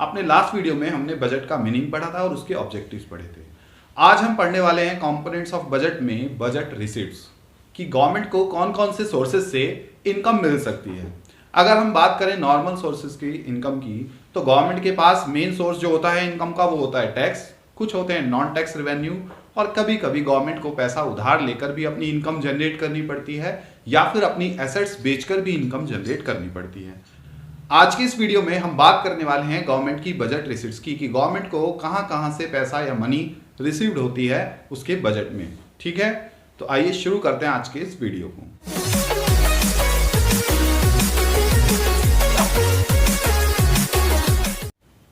अपने last video में हमने बजट का मीनिंग पढ़ा था और उसके ऑब्जेक्टिव्स पढ़े थे। आज हम पढ़ने वाले हैं कंपोनेंट्स ऑफ बजट में बजट रिसीट्स कि गवर्नमेंट को कौन कौन से सोर्सेज से इनकम मिल सकती है। अगर हम बात करें नॉर्मल सोर्सेज की इनकम की, तो गवर्नमेंट के पास मेन सोर्स जो होता है इनकम का वो होता है टैक्स, कुछ होते हैं नॉन टैक्स रेवेन्यू, और कभी कभी गवर्नमेंट को पैसा उधार लेकर भी अपनी इनकम जनरेट करनी पड़ती है या फिर अपनी एसेट्स बेचकर भी इनकम जनरेट करनी पड़ती है। आज की इस वीडियो में हम बात करने वाले हैं गवर्नमेंट की बजट रिसीट्स की कि गवर्नमेंट को कहां से पैसा या मनी रिसीव्ड होती है उसके बजट में। ठीक है, तो आइए शुरू करते हैं आज के इस वीडियो को।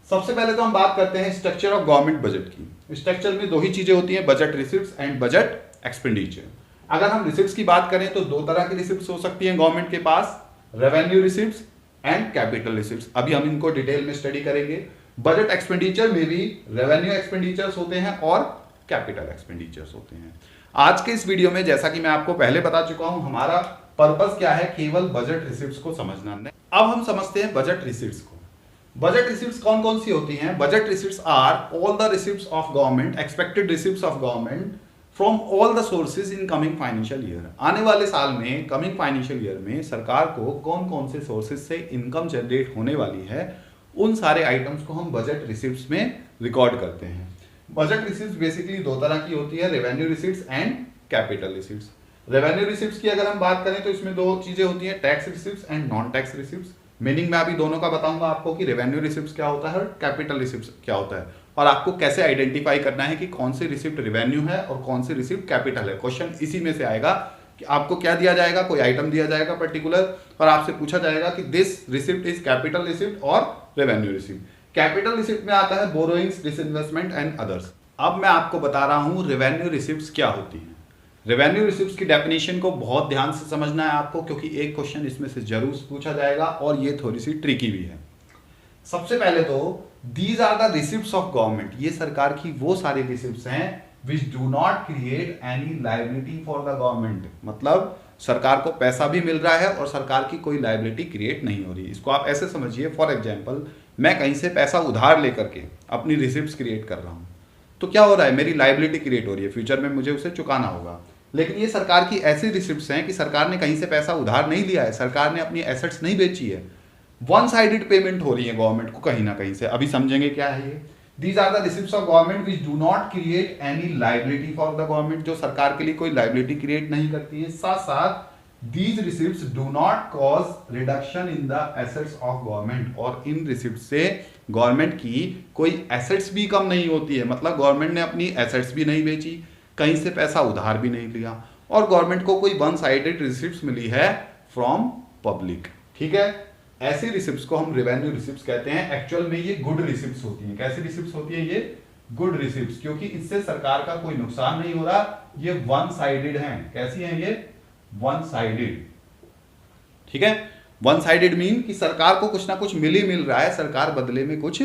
सबसे पहले तो हम बात करते हैं स्ट्रक्चर ऑफ गवर्नमेंट बजट की। स्ट्रक्चर में दो ही चीजें होती हैं, budget receipts and budget expenditure. अगर हम रिसिप्ट्स की बात करें तो दो तरह की रिसिप्ट्स हो सकती हैं गवर्नमेंट के पास, revenue receipts and capital receipts. अभी हम इनको डिटेल में स्टडी करेंगे। बजट एक्सपेंडिचर में भी रेवेन्यू एक्सपेंडिचर्स होते हैं और कैपिटल एक्सपेंडिचर्स होते हैं। आज के इस वीडियो में जैसा कि मैं आपको पहले बता चुका हूं, हमारा पर्पस क्या है, केवल बजट रिसिप्ट्स को समझना नहीं। अब हम समझते हैं बजट रिसिप्ट्स को। बजट रिसिप्ट्स कौन कौन सी होती हैं? Budget receipts are all the receipts of government, expected receipts of government from all the sources in coming financial year. आने वाले साल में, कमिंग फाइनेंशियल ईयर में सरकार को कौन कौन से सोर्सेज से इनकम जनरेट होने वाली है, उन सारे आइटम्स को हम बजट रिसिप्ट्स में रिकॉर्ड करते हैं। बजट रिसिप्ट्स बेसिकली दो तरह की होती है, revenue receipts and capital receipts. Revenue receipts की अगर हम बात करें तो इसमें दो चीजें होती हैं, tax receipts and non tax receipts. Meaning मैं अभी दोनों का बताऊंगा आपको कि रेवेन्यू रिसिप्ट्स क्या होता है और कैपिटल रिसिप्ट्स क्या होता है, और आपको कैसे आइडेंटिफाई करना है कि कौन सी रिसिप्ट रेवेन्यू है और कौन सी रिसिप्ट कैपिटल है। क्वेश्चन इसी में से आएगा कि आपको क्या दिया जाएगा, कोई आइटम दिया जाएगा पर्टिकुलर, और आपसे पूछा जाएगा कि this receipt is capital receipt और रेवेन्यू रिसिप्ट। कैपिटल रिसिप्ट में आता है बोरोइंग्स, डिसइन्वेस्टमेंट एंड अदर्स। अब मैं आपको बता रहा हूं रेवेन्यू रिसिप्ट्स क्या होती हैं। रेवेन्यू रिसिप्ट्स की डेफिनेशन को बहुत ध्यान से समझना है आपको, क्योंकि एक क्वेश्चन इसमें से जरूर पूछा जाएगा और ये थोड़ी सी ट्रिकी भी है। सबसे पहले तो these are the receipts of government, ये सरकार की वो सारी रिसिप्ट्स हैं which do not create any liability for the government. मतलब सरकार को पैसा भी मिल रहा है और सरकार की कोई लायबिलिटी क्रिएट नहीं हो रही। इसको आप ऐसे समझिए, फॉर एग्जाम्पल मैं कहीं से पैसा उधार लेकर के अपनी रिसिप्ट्स क्रिएट कर रहा हूं, तो क्या हो रहा है, मेरी लायबिलिटी क्रिएट हो रही है, फ्यूचर में मुझे उसे चुकाना होगा। लेकिन ये सरकार की ऐसी रिसिप्ट्स हैं कि सरकार ने कहीं से पैसा उधार नहीं लिया है, सरकार ने अपनी एसेट्स नहीं बेची है, वन साइडेड पेमेंट हो रही है गवर्नमेंट को कहीं ना कहीं से। अभी समझेंगे क्या है ये। These are the receipts of government which do not create any liability for the government, जो सरकार के लिए कोई लायबिलिटी क्रिएट नहीं करती है। साथ साथ these receipts do not cause reduction in the assets of government, और इन रिसिप्ट से गवर्नमेंट की कोई एसेट्स भी कम नहीं होती है। मतलब गवर्नमेंट ने अपनी एसेट्स भी नहीं बेची, कहीं से पैसा उधार भी नहीं लिया, और गवर्नमेंट को कोई वन साइडेड रिसिप्ट्स मिली है फ्रॉम पब्लिक। ठीक है, ऐसी रिसिप्ट्स को हम रेवेन्यू रिसिप्ट्स कहते हैं। एक्चुअल में ये गुड रिसिप्ट्स होती हैं। कैसी रिसिप्ट्स होती है ये? गुड रिसिप्ट्स, क्योंकि इससे सरकार का कोई नुकसान नहीं हो रहा, ये वन साइडेड हैं। कैसी हैं ये? One sided. ठीक है, वन साइडेड मीन कि सरकार को कुछ ना कुछ मिल रहा है, सरकार बदले में कुछ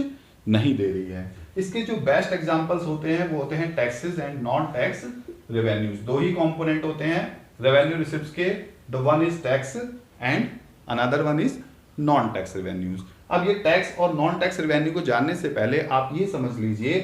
नहीं दे रही है। इसके जो बेस्ट एग्जांपल्स होते हैं वो होते हैं taxes and non tax revenues. दो ही कंपोनेंट होते हैं रेवेन्यू रिसिप्ट्स के, the one is tax and another one is non tax revenues. अब ये टैक्स और नॉन टैक्स रेवेन्यू को जानने से पहले आप ये समझ लीजिए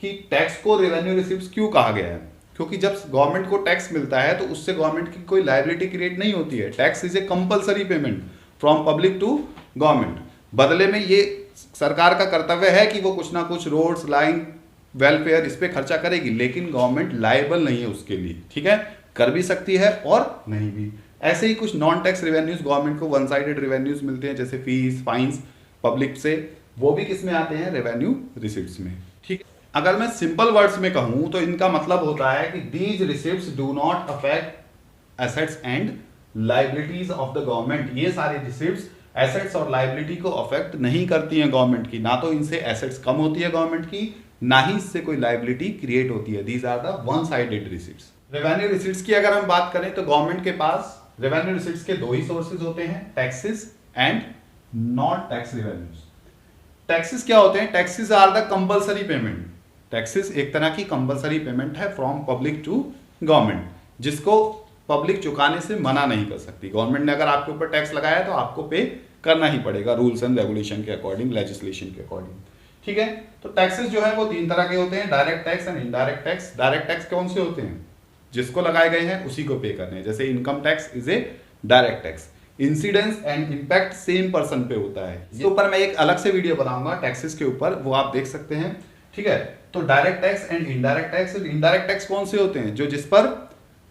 कि टैक्स को रेवेन्यू रिसिप्ट्स क्यों कहा गया है। क्योंकि जब गवर्नमेंट को टैक्स मिलता है तो उससे गवर्नमेंट की कोई लायबिलिटी क्रिएट नहीं होती है। Tax is a compulsory payment from public to government. बदले में ये सरकार का कर्तव्य है कि वो कुछ ना कुछ रोड्स, लाइन, वेलफेयर इस पे खर्चा करेगी, लेकिन गवर्नमेंट लायबल नहीं है उसके लिए। ठीक है, कर भी सकती है और नहीं भी। ऐसे ही कुछ नॉन टैक्स रेवेन्यूज गवर्नमेंट को वन साइडेड रेवेन्यूज मिलते हैं, जैसे फीस, फाइन्स पब्लिक से, वो भी किस में आते हैं? रेवेन्यू रिसिप्ट्स में। ठीक, अगर मैं सिंपल वर्ड्स में कहूं तो इनका मतलब होता है कि these receipts do not affect assets and liabilities of the government. ये सारी रिसिप्ट्स एसेट्स और लायबिलिटी को अफेक्ट नहीं करती हैं गवर्नमेंट की। ना तो इनसे एसेट्स कम होती है गवर्नमेंट की, ना ही इससे कोई लायबिलिटी क्रिएट होती है। These are the one sided receipts. Revenue receipts की अगर हम बात करें तो गवर्नमेंट के पास रेवेन्यू रिसिप्ट्स के दो ही सोर्सेज होते हैं, taxes and non tax revenues. Taxes क्या होते हैं? Taxes are the compulsory payment. Taxes एक तरह की कंपल्सरी पेमेंट है फ्रॉम पब्लिक टू गवर्नमेंट, जिसको पब्लिक चुकाने से मना नहीं कर सकती। गवर्नमेंट ने अगर आपके ऊपर टैक्स लगाया तो आपको पे करना ही पड़ेगा, रूल्स एंड रेगुलेशन के अकॉर्डिंग, लेजिस्लेशन के अकॉर्डिंग। ठीक है। तो टैक्सेस जो है वो 3 तरह के होते हैं, direct tax and indirect tax. Direct tax कौन से होते हैं? जिसको लगाए गए हैं उसी को पे करने हैं, जैसे income tax is A direct tax. Incidence and impact same person पे होता है। इसके ऊपर मैं एक अलग से वीडियो बनाऊंगा टैक्सेस के ऊपर, वो आप देख सकते हैं, ठीक है। तो direct tax and indirect tax. Indirect tax कौन से होते हैं? जो जिस पर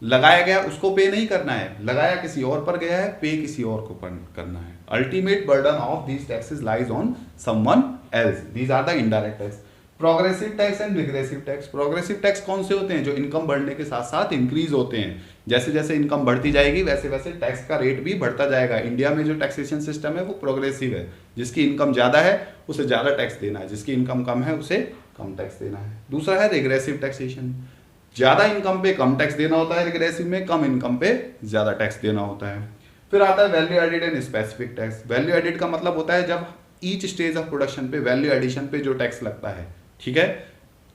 लगाया गया उसको पे नहीं करना है, लगाया किसी और पर गया है, पे किसी और को करना है। Ultimate burden of these taxes lies on someone else. These are the indirect tax. Progressive tax and regressive tax. Progressive tax कौन से होते हैं? जो इनकम बढ़ने के साथ साथ इंक्रीज होते हैं। जैसे जैसे इनकम बढ़ती जाएगी वैसे वैसे टैक्स का रेट भी बढ़ता जाएगा। इंडिया में जो टैक्सेशन सिस्टम है वो प्रोग्रेसिव है। जिसकी इनकम ज्यादा है उसे ज्यादा टैक्स देना है, जिसकी इनकम कम है उसे कम टैक्स देना है। दूसरा है रिग्रेसिव टैक्सेशन। ज्यादा इनकम पे कम टैक्स देना होता है, रिग्रेसिव में कम इनकम पे ज्यादा टैक्स देना होता है। फिर आता है value added and specific tax. Value added का मतलब होता है जब ईच स्टेज ऑफ प्रोडक्शन पे वैल्यू एडिशन पे जो टैक्स लगता है, ठीक है,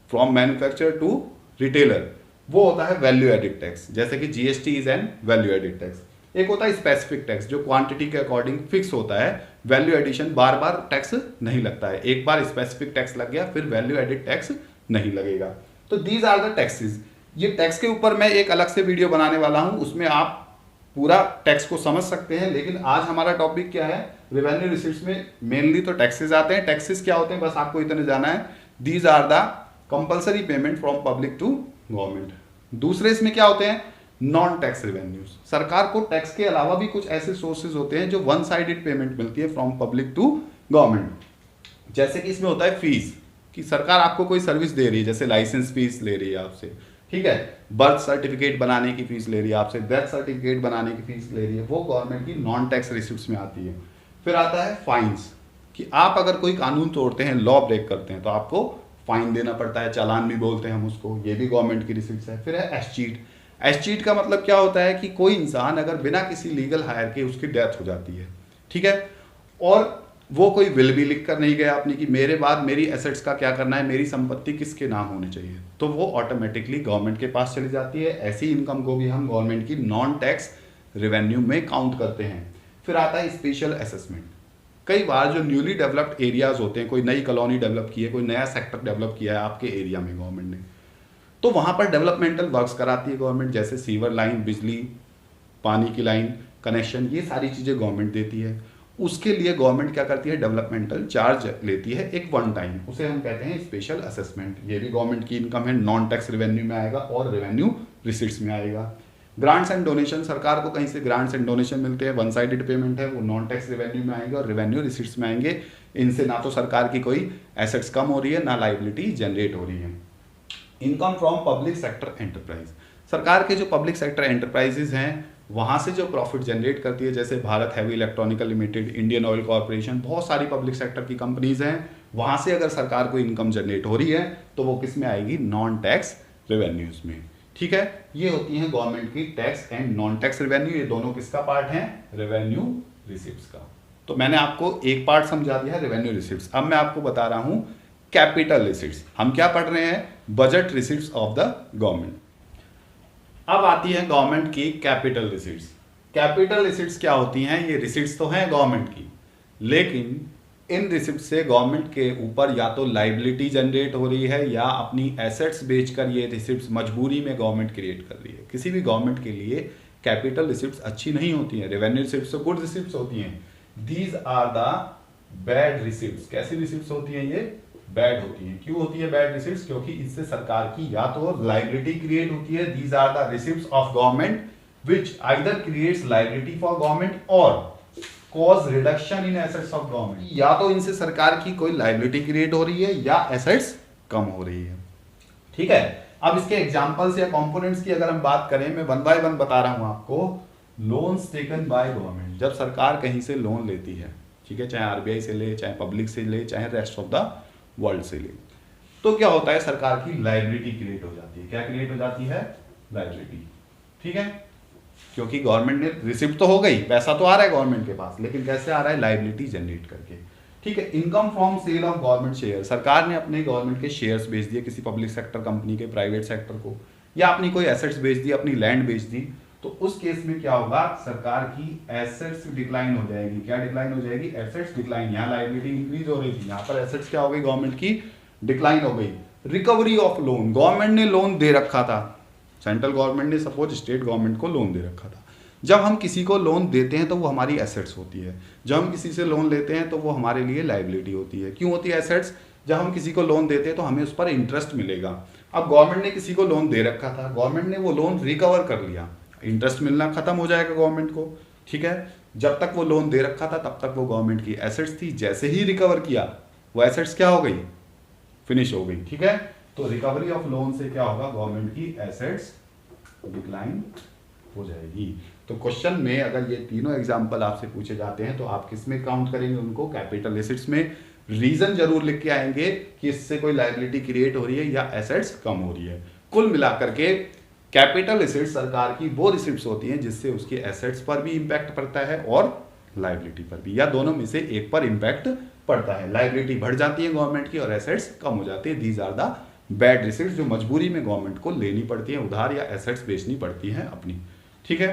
फ्रॉम मैन्युफैक्चरर टू रिटेलर, वो होता है वैल्यू एडेड टैक्स। जैसे कि GST is an value added tax. एक होता है स्पेसिफिक टैक्स जो क्वांटिटी के अकॉर्डिंग फिक्स होता है। वैल्यू एडिशन बार बार टैक्स नहीं लगता है, एक बार स्पेसिफिक टैक्स लग गया फिर वैल्यू एडेड टैक्स नहीं लगेगा। तो दीज आर द टैक्सेस। ये टैक्स के ऊपर मैं एक अलग से वीडियो बनाने वाला हूं, उसमें आप पूरा टैक्स को समझ सकते हैं। लेकिन आज हमारा टॉपिक क्या है? रेवेन्यू रिसीट्स में मेनली तो टैक्सेस आते हैं। टैक्सेस क्या होते हैं बस आपको इतने जाना है। These are the compulsory payment from public to government. दूसरे इसमें क्या होते हैं? Non tax revenues. सरकार को टैक्स के अलावा भी कुछ ऐसे सोर्सेज होते हैं जो वन साइडेड पेमेंट मिलती है फ्रॉम पब्लिक टू गवर्नमेंट। जैसे कि इसमें होता है फीस, कि सरकार आपको कोई सर्विस दे रही है, जैसे लाइसेंस फीस ले रही है आपसे, ठीक है, बर्थ सर्टिफिकेट बनाने की फीस ले रही है आपसे, डेथ सर्टिफिकेट बनाने की फीस ले रही है, वो गवर्नमेंट की नॉन टैक्स रिसिप्ट्स में आती है। फिर आता है फाइन्स, कि आप अगर कोई कानून तोड़ते हैं, लॉ ब्रेक करते हैं, तो आपको फाइन देना पड़ता है, चालान भी बोलते हैं हम उसको, ये भी गवर्नमेंट की रिसिप्ट्स है। फिर है एस्चीट। एस्चीट का मतलब क्या होता है? कि कोई इंसान अगर बिना किसी लीगल हायर के उसकी डेथ हो जाती है, ठीक है, और वो कोई विल भी लिख कर नहीं गया अपनी कि मेरे बाद मेरी एसेट्स का क्या करना है, मेरी संपत्ति किसके नाम होनी चाहिए, तो वो ऑटोमेटिकली गवर्नमेंट के पास चली जाती है। ऐसी इनकम को भी हम गवर्नमेंट की नॉन टैक्स रेवेन्यू में काउंट करते हैं। फिर आता है स्पेशल असेसमेंट। कई बार जो न्यूली डेवलप्ड एरियाज होते हैं, कोई नई कॉलोनी डेवलप की है, कोई नया सेक्टर डेवलप किया है आपके एरिया में गवर्नमेंट ने, तो वहां पर डेवलपमेंटल वर्क्स कराती है गवर्नमेंट, जैसे सीवर लाइन, बिजली, पानी की लाइन, कनेक्शन, ये सारी चीजें गवर्नमेंट देती है। उसके लिए गवर्नमेंट क्या करती है? डेवलपमेंटल चार्ज लेती है एक वन टाइम, उसे हम कहते हैं स्पेशल असेसमेंट। ये भी गवर्नमेंट की इनकम है, नॉन टैक्स रेवेन्यू में आएगा और रेवेन्यू रिसीट्स में आएगा। ग्रांट्स एंड डोनेशन, सरकार को कहीं से ग्रांट्स एंड डोनेशन मिलते हैं, वन साइडेड पेमेंट है, वो नॉन टैक्स रेवेन्यू में आएंगे और रेवेन्यू रिसीट्स में आएंगे। इनसे ना तो सरकार की कोई एसेट्स कम हो रही है, ना लाइबिलिटी जनरेट हो रही है। Income from public sector enterprise, सरकार के जो पब्लिक सेक्टर एंटरप्राइजेज हैं वहां से जो प्रॉफिट जनरेट करती है, जैसे Bharat heavy electronical limited, Indian oil corporation, बहुत सारी पब्लिक सेक्टर की कंपनीज हैं, वहां से अगर सरकार को इनकम जनरेट हो रही है तो वो किस में आएगी? नॉन टैक्स रेवेन्यूज में, ठीक है। ये होती है गवर्नमेंट की tax and non tax revenue. ये दोनों किसका पार्ट है? रेवेन्यू रिसिप्ट्स का। तो मैंने आपको एक पार्ट समझा दिया रेवेन्यू रिसिप्ट्स। अब मैं आपको बता रहा हूं कैपिटल रिसिप्ट्स। हम क्या पढ़ रहे हैं? Budget receipts of the government. अब आती है गवर्नमेंट की कैपिटल रिसिप्ट्स। कैपिटल रिसिप्ट्स क्या होती हैं? ये रिसिप्ट्स तो हैं गवर्नमेंट की, लेकिन इन रिसिप्ट से गवर्नमेंट के ऊपर या तो लाइबिलिटी जनरेट हो रही है या अपनी एसेट्स बेचकर ये रिसिप्ट्स मजबूरी में गवर्नमेंट क्रिएट कर रही है। किसी भी गवर्नमेंट के लिए कैपिटल रिसिप्ट्स अच्छी नहीं होती हैं। रेवेन्यू रिसिप्ट्स तो गुड रिसिप्ट्स होती हैं। These are the bad receipts. कैसी रिसिप्ट्स होती हैं? ये बैड होती है। क्यों होती है बैड रिसिप्ट्स? क्योंकि इससे सरकार की या तो लाइबिलिटी क्रिएट होती है। These are the receipts of government which either creates liability for government और cause reduction in assets of government. या तो इनसे सरकार की कोई लाइबिलिटी क्रिएट हो रही है या एसेट्स कम हो रही है, ठीक है। अब इसके एग्जांपल्स या कंपोनेंट्स की अगर हम बात करें, मैं वन बाय वन बता रहा हूं आपको। लोन्स टेकन बाय गवर्नमेंट, जब सरकार कहीं से लोन लेती है, ठीक है, चाहे आरबीआई से ले, चाहे पब्लिक से ले, चाहे रेस्ट ऑफ द वर्ल्ड से ले, तो क्या होता है? सरकार की लाइबिलिटी क्रिएट हो जाती है। क्या क्रिएट हो जाती है? लाइबिलिटी, ठीक है। क्योंकि गवर्नमेंट ने रिसिप्ट तो हो गई, पैसा तो आ रहा है गवर्नमेंट के पास, लेकिन कैसे आ रहा है? लाइबिलिटी जनरेट करके, ठीक है। Income from sale of government share, सरकार ने अपने गवर्नमेंट के शेयर्स बेच दिए किसी पब्लिक सेक्टर कंपनी के, प्राइवेट सेक्टर को, या अपनी कोई एसेट्स बेच दी, अपनी लैंड बेच दी, तो उस केस में क्या होगा, सरकार की एसेट्स डिक्लाइन हो जाएगी। क्या डिक्लाइन हो जाएगी, एसेट्स डिक्लाइन। यहाँ लायबिलिटी इंक्रीज हो रही थी, यहाँ पर एसेट्स क्या हो गई, गवर्नमेंट की डिक्लाइन हो गई। रिकवरी ऑफ लोन, गवर्नमेंट ने लोन दे रखा था, सेंट्रल गवर्नमेंट ने सपोज स्टेट गवर्नमेंट को लोन दे रखा था। जब हम किसी को लोन देते हैं तो वो हमारी एसेट्स होती है, जब हम किसी से लोन लेते हैं तो वो हमारे लिए लायबिलिटी होती है। क्यों होती है एसेट्स, जब हम किसी को लोन देते हैं तो हमें उस पर इंटरेस्ट मिलेगा। अब गवर्नमेंट ने किसी को लोन दे रखा था, गवर्नमेंट ने वो लोन रिकवर कर लिया, इंटरेस्ट मिलना खत्म हो जाएगा गवर्नमेंट को, ठीक है। जब तक वो लोन दे रखा था तब तक वो गवर्नमेंट की एसेट्स थी, जैसे ही रिकवर किया वो एसेट्स क्या हो गई, फिनिश हो गई, ठीक है। तो रिकवरी ऑफ लोन से क्या होगा, गवर्नमेंट की एसेट्स डिक्लाइन हो जाएगी। तो क्वेश्चन में अगर ये तीनों एग्जांपल आपसे पूछे जाते हैं तो आप किस में काउंट करेंगे उनको, कैपिटल एसेट्स में। रीजन जरूर लिख के आएंगे कि इससे कोई लायबिलिटी क्रिएट हो रही है या एसेट्स कम हो रही है। कुल मिलाकर के कैपिटल एसेट्स सरकार की वो रिसिप्ट्स होती हैं जिससे उसके एसेट्स पर भी इंपैक्ट पड़ता है और लायबिलिटी पर भी, या दोनों में से एक पर इंपैक्ट पड़ता है। लायबिलिटी बढ़ जाती है गवर्नमेंट की और एसेट्स कम हो जाती है। These are the bad receipts जो मजबूरी में गवर्नमेंट को लेनी पड़ती है उधार या एसेट्स बेचनी पड़ती है अपनी, ठीक है।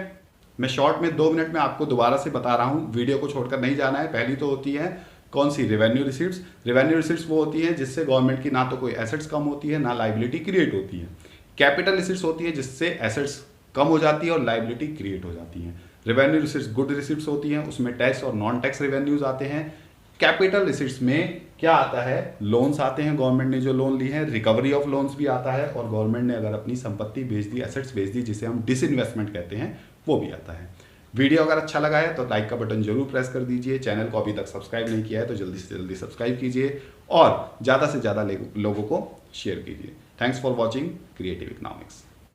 मैं शॉर्ट में 2 मिनट में आपको दोबारा से बता रहा हूं, वीडियो को छोड़कर नहीं जाना है। पहली तो होती है कौन सी, रेवेन्यू रिसिप्ट्स। रेवेन्यू रिसिप्ट्स वो होती है जिससे गवर्नमेंट की ना तो कोई एसेट्स कम होती है ना लायबिलिटी क्रिएट होती है। कैपिटल रिसिप्ट्स होती है जिससे एसेट्स कम हो जाती है और लायबिलिटी क्रिएट हो जाती है। रेवेन्यू रिसिप्ट्स गुड रिसिप्ट्स होती हैं, उसमें टैक्स और नॉन टैक्स रेवेन्यूज आते हैं। कैपिटल रिसिप्ट्स में क्या आता है, लोन्स आते हैं, गवर्नमेंट ने जो लोन ली है, रिकवरी ऑफ लोन्स भी आता है, और गवर्नमेंट ने अगर अपनी संपत्ति बेच दी, एसेट्स बेच दी, जिसे हम डिसइन्वेस्टमेंट कहते हैं, वो भी आता है। वीडियो अगर अच्छा लगा है तो लाइक का बटन जरूर प्रेस कर दीजिए। चैनल को अभी तक सब्सक्राइब नहीं किया है तो जल्दी से जल्दी सब्सक्राइब कीजिए और ज़्यादा से ज़्यादा लोगों को शेयर कीजिए। Thanks for watching creative economics.